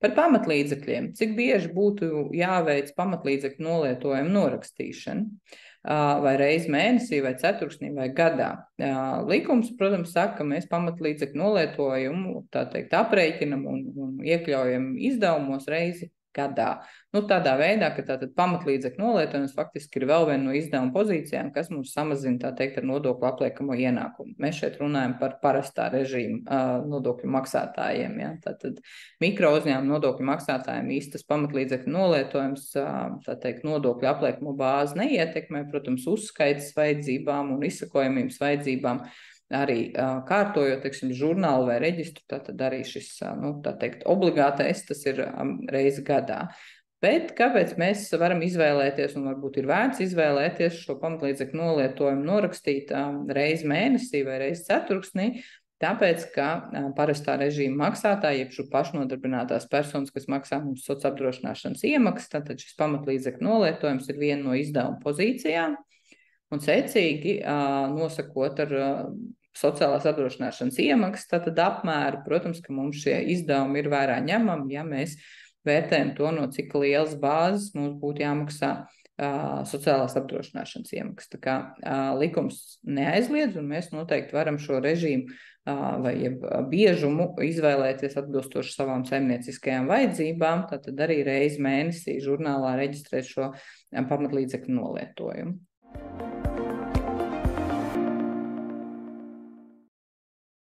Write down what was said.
Par pamatlīdzekļiem. Cik bieži būtu jāveic pamatlīdzekļu nolietojumu norakstīšana? Vai reizi mēnesī, vai ceturksnī, vai gadā? Likums, protams, saka, ka mēs pamatlīdzekļu nolietojumu, tā teikt, aprēķinam un iekļaujam izdevumos reizi gadā. Tādā veidā, ka tātad pamatlīdzekļu nolietojums faktiski ir vēl viena no izdevuma pozīcijām, kas mums samazina, tā teikt, ar nodokļu apliekamo ienākumu. Mēs šeit runājam par parastā režīma nodokļu maksātājiem. Ja? Tātad mikro uzņēmumu nodokļu maksātājiem īstas pamatlīdzekļu nolietojums, tā teikt, nodokļu apliekamo bāzi neietekmē, protams, uzskaitas vajadzībām un izsakojamības vajadzībām. Arī kārtojot, teiksim, žurnālu vai reģistru, tātad arī šis, tā teikt, obligātais, tas ir reizi gadā. Bet kāpēc mēs varam izvēlēties, un varbūt ir vērts izvēlēties šo pamatlīdzekļu nolietojumu norakstīt reizi mēnesī vai reizi ceturksnī? Tāpēc, ka parastā režīma maksātāji, jeb šo pašnodarbinātās personas, kas maksā mums sociālās apdrošināšanas iemaksas, tātad šis pamatlīdzekļu novietojums ir viena no izdevuma pozīcijām. Un secīgi nosakot ar sociālās apdrošināšanas iemaksas, tātad apmēru, protams, ka mums šie izdevumi ir vērā ņemami, ja mēs vērtējam to, no cik lielas bāzes mums būtu jāmaksā sociālās apdrošināšanas iemaksas. Tā kā likums neaizliedz, un mēs noteikti varam šo režīmu vai biežumu izvēlēties atbilstoši savām saimnieciskajām vajadzībām, tātad arī reizi mēnesī žurnālā reģistrēt šo pamatlīdzekļu nolietojumu.